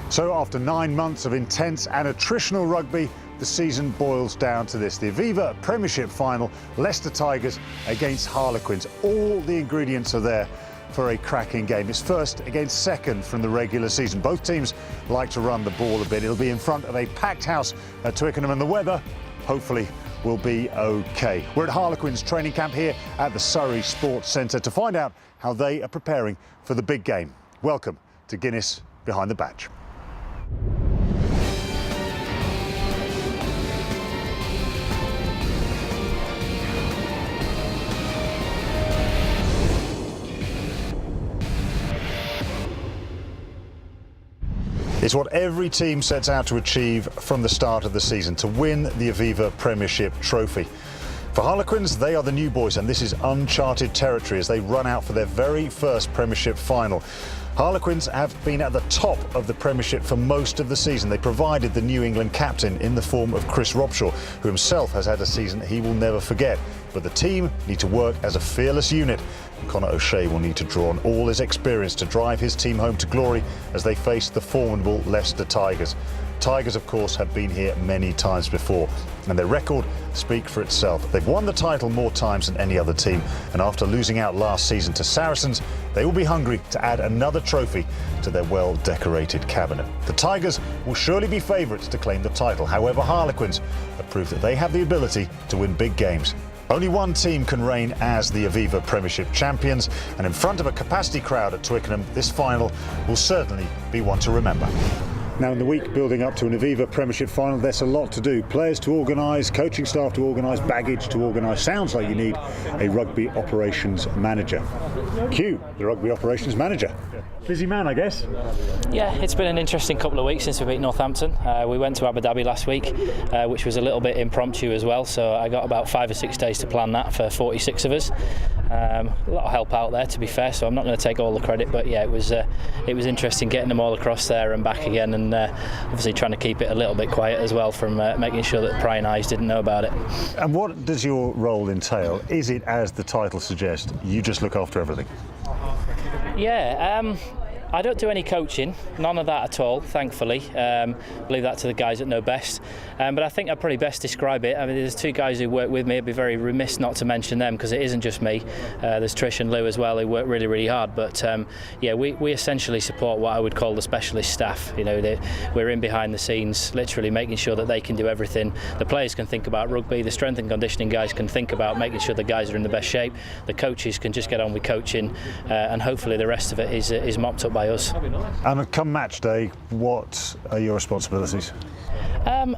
So after 9 months of intense and attritional rugby, the season boils down to this. The Aviva Premiership Final, Leicester Tigers against Harlequins. All the ingredients are there for a cracking game. It's first against second from the regular season. Both teams like to run the ball a bit. It'll be in front of a packed house at Twickenham, and the weather, hopefully, will be okay. We're at Harlequins training camp here at the Surrey Sports Centre to find out how they are preparing for the big game. Welcome to Guinness Behind the Badge. It's what every team sets out to achieve from the start of the season, to win the Aviva Premiership Trophy. For Harlequins, they are the new boys, and this is uncharted territory as they run out for their very first Premiership final. Harlequins have been at the top of the Premiership for most of the season. They provided the New England captain in the form of Chris Robshaw, who himself has had a season he will never forget. But the team need to work as a fearless unit. Conor O'Shea will need to draw on all his experience to drive his team home to glory as they face the formidable Leicester Tigers. Tigers, of course, have been here many times before, and their record speaks for itself. They've won the title more times than any other team, and after losing out last season to Saracens, they will be hungry to add another trophy to their well-decorated cabinet. The Tigers will surely be favourites to claim the title. However, Harlequins have proved that they have the ability to win big games. Only one team can reign as the Aviva Premiership champions, and in front of a capacity crowd at Twickenham, this final will certainly be one to remember. Now, in the week building up to an Aviva Premiership final, there's a lot to do. Players to organise, coaching staff to organise, baggage to organise. Sounds like you need a Rugby Operations Manager. Cue the Rugby Operations Manager. Busy man, I guess. Yeah, it's been an interesting couple of weeks since we beat Northampton. We went to Abu Dhabi last week, which was a little bit impromptu as well, so I got about 5 or 6 days to plan that for 46 of us. A lot of help out there, to be fair, so I'm not going to take all the credit, but yeah, it was interesting getting them all across there and back again, and obviously trying to keep it a little bit quiet as well from making sure that prying eyes didn't know about it. And what does your role entail? Is it, as the title suggests, you just look after everything? Yeah, I don't do any coaching, none of that at all, thankfully. Leave that to the guys that know best. But I think I'd probably best describe it. I mean, there's 2 guys who work with me. I'd be very remiss not to mention them because it isn't just me. There's Trish and Lou as well, who work really, really hard. But yeah, we essentially support what I would call the specialist staff. You know, we're in behind the scenes, literally making sure that they can do everything. The players can think about rugby. The strength and conditioning guys can think about making sure the guys are in the best shape. The coaches can just get on with coaching, and hopefully the rest of it is mopped up by us. And come match day, what are your responsibilities?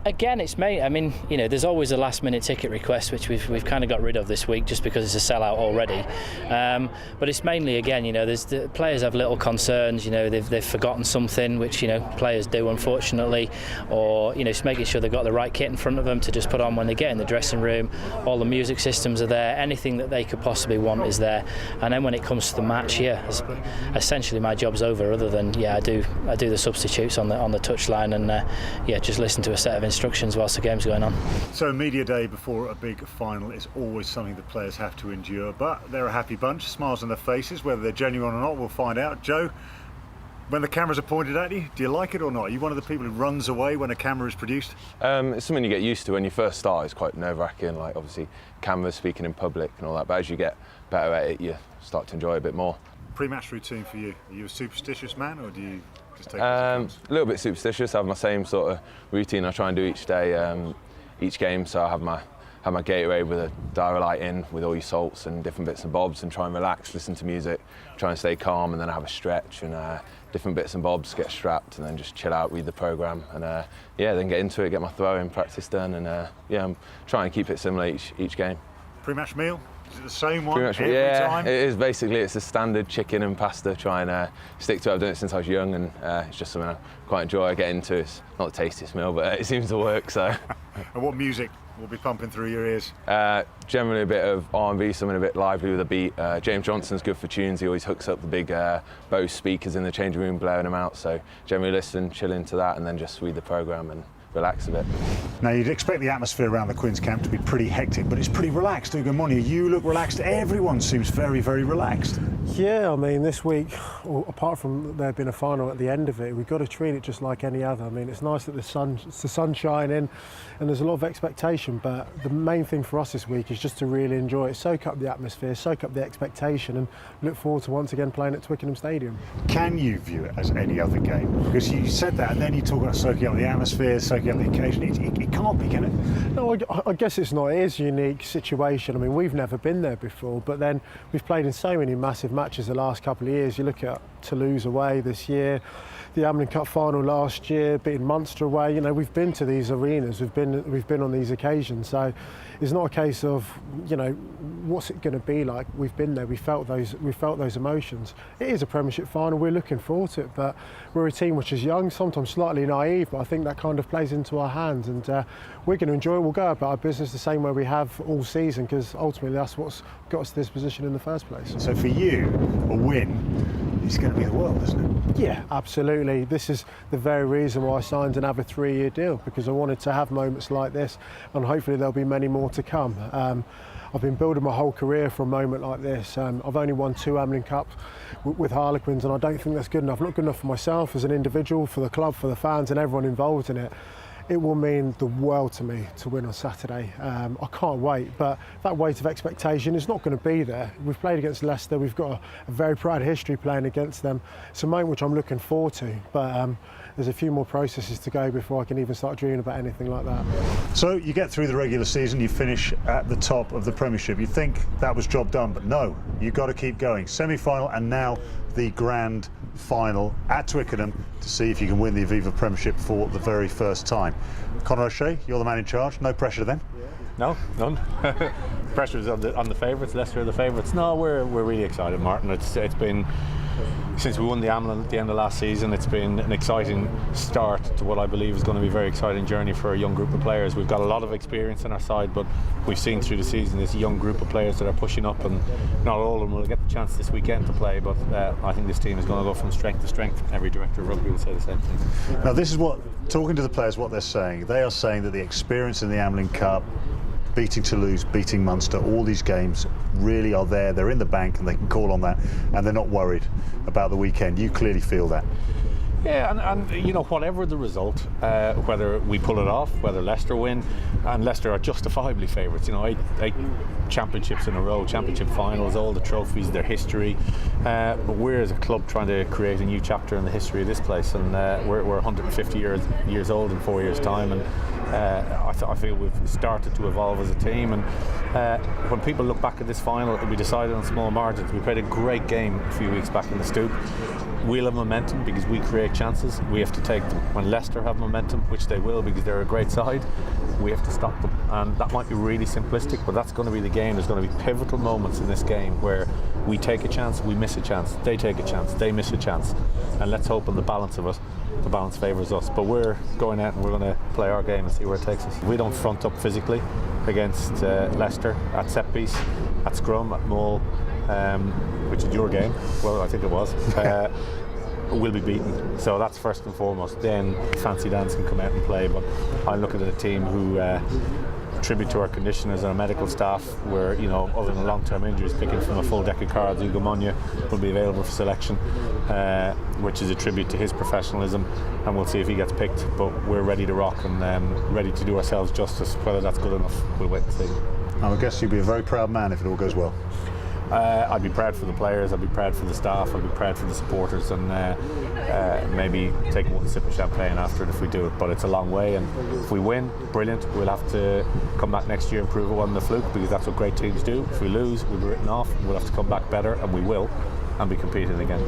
Again, it's me. I mean, you know, there's always a last-minute ticket request, which we've kind of got rid of this week just because it's a sellout already. But it's mainly, again, you know, the players have little concerns. You know, they've forgotten something, which, you know, players do, unfortunately, or, you know, just making sure they've got the right kit in front of them to just put on when they get in the dressing room. All the music systems are there. Anything that they could possibly want is there. And then when it comes to the match, yeah, essentially my job's over. Other than, yeah, I do the substitutes on the touchline, and yeah, just listen to a set of instructions whilst the game's going on. So media day before a big final is always something the players have to endure, but they're a happy bunch, smiles on their faces. Whether they're genuine or not, we'll find out. Joe, when the cameras are pointed at you, do you like it or not? Are you one of the people who runs away when a camera is produced? It's something you get used to. When you first start, it's quite nerve-wracking, like obviously cameras, speaking in public and all that, but as you get better at it, you start to enjoy it a bit more. Pre-match routine for you, are you a superstitious man, or do you just take it a little bit superstitious. I have my same sort of routine I try and do each day, each game, so I have my Gatorade with a Diarrhea in with all your salts and different bits and bobs, and try and relax, listen to music, try and stay calm, and then I have a stretch and different bits and bobs, get strapped, and then just chill out, read the programme, and yeah, then get into it, get my throw-in practice done, and yeah, I'm trying to keep it similar each game. Pre-match meal? Is it the same one every time? It is basically. It's a standard chicken and pasta. Try and stick to it. I've done it since I was young, and it's just something I quite enjoy. I get into. It's not the tastiest meal, but it seems to work. So. And what music will be pumping through your ears? Generally a bit of R&B, something a bit lively with a beat. James Johnson's good for tunes. He always hooks up the big Bose speakers in the changing room, blowing them out. So generally listen, chill into that, and then just read the programme and relax a bit. Now, you'd expect the atmosphere around the Quins camp to be pretty hectic, but it's pretty relaxed. Ugo Monye, you look relaxed. Everyone seems very, very relaxed. Yeah, I mean, this week, apart from there being a final at the end of it, we've got to treat it just like any other. I mean, it's nice that the sun's shining and there's a lot of expectation, but the main thing for us this week is just to really enjoy it, soak up the atmosphere, soak up the expectation, and look forward to once again playing at Twickenham Stadium. Can you view it as any other game? Because you said that, and then you talk about soaking up the atmosphere, soaking up the occasion. It can't be, can it? No, I guess it's not. It is a unique situation. I mean, we've never been there before, but then we've played in so many massive matches the last couple of years. You look at Toulouse away this year, the Amlin Cup final last year, beating Munster away. You know, we've been to these arenas, we've been on these occasions. So it's not a case of, you know, what's it going to be like. We've been there, we felt those emotions. It is a Premiership final, we're looking forward to it, but we're a team which is young, sometimes slightly naive, but I think that kind of plays into our hands, and we're going to enjoy it. We'll go about our business the same way we have all season, because ultimately that's what's got us to this position in the first place. So for you, a win is going to be the world, isn't it? Yeah, absolutely. This is the very reason why I signed another 3-year deal, because I wanted to have moments like this, and hopefully there'll be many more to come. I've been building my whole career for a moment like this. I've only won 2 Amlin Cups with Harlequins, and I don't think that's good enough. Not good enough for myself as an individual, for the club, for the fans and everyone involved in it. It will mean the world to me to win on Saturday. I can't wait, but that weight of expectation is not going to be there. We've played against Leicester, we've got a very proud history playing against them. It's a moment which I'm looking forward to, but there's a few more processes to go before I can even start dreaming about anything like that. So you get through the regular season, you finish at the top of the Premiership. You think that was job done, but no, you've got to keep going. Semi-final and now the grand final at Twickenham to see if you can win the Aviva Premiership for the very first time. Conor O'Shea, you're the man in charge. No pressure then? No, none. Pressure's on the favourites. Leicester are the favourites. No, we're really excited, Martin. It's been, since we won the Amlin at the end of last season, it's been an exciting start to what I believe is going to be a very exciting journey for a young group of players. We've got a lot of experience on our side, but we've seen through the season this young group of players that are pushing up, and not all of them will get the chance this weekend to play, but I think this team is going to go from strength to strength. Every director of rugby will say the same thing. Now this is what, talking to the players, what they're saying. They are saying that the experience in the Amlin Cup, beating Toulouse, beating Munster, all these games really are there. They're in the bank and they can call on that, and they're not worried about the weekend. You clearly feel that. Yeah, and you know, whatever the result, whether we pull it off, whether Leicester win, and Leicester are justifiably favourites. You know, eight championships in a row, championship finals, all the trophies, their history. But we're as a club trying to create a new chapter in the history of this place, and we're 150 years old in 4 years' time, and I feel we've started to evolve as a team. And when people look back at this final, it'll be decided on small margins. We played a great game a few weeks back in the Stoop. We'll have momentum because we create chances. We have to take them. When Leicester have momentum, which they will because they're a great side, we have to stop them. And that might be really simplistic, but that's going to be the game. There's going to be pivotal moments in this game where we take a chance, we miss a chance, they take a chance, they miss a chance. And let's hope on the balance of it, the balance favours us. But we're going out and we're going to play our game and see where it takes us. If we don't front up physically against Leicester at set piece, at scrum, at maul, which is your game, well, I think it was, we'll be beaten. So that's first and foremost. Then fancy dance can come out and play, but I'm looking at a team who tribute to our conditioners and our medical staff, where, you know, other than long-term injuries, picking from a full deck of cards, Ugo Monye will be available for selection, which is a tribute to his professionalism, and we'll see if he gets picked. But we're ready to rock and ready to do ourselves justice. Whether that's good enough, we'll wait and see. I guess you'd be a very proud man if it all goes well. I'd be proud for the players, I'd be proud for the staff, I'd be proud for the supporters, and maybe take one sip of champagne after it if we do it. But it's a long way, and if we win, brilliant. We'll have to come back next year and prove it wasn't a fluke, because that's what great teams do. If we lose, we'll be written off. We'll have to come back better, and we will, and be competing again.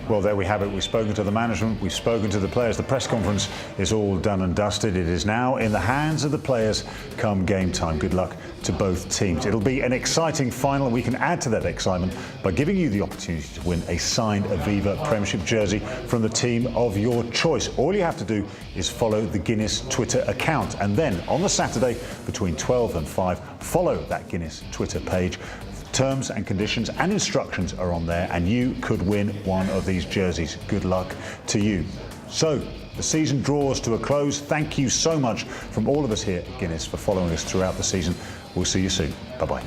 Well, there we have it. We've spoken to the management, we've spoken to the players. The press conference is all done and dusted. It is now in the hands of the players come game time. Good luck to both teams. It'll be an exciting final, and we can add to that excitement by giving you the opportunity to win a signed Aviva Premiership jersey from the team of your choice. All you have to do is follow the Guinness Twitter account, and then on the Saturday between 12 and 5, follow that Guinness Twitter page. Terms and conditions and instructions are on there, and you could win one of these jerseys. Good luck to you. So the season draws to a close. Thank you so much from all of us here at Guinness for following us throughout the season. We'll see you soon. Bye-bye.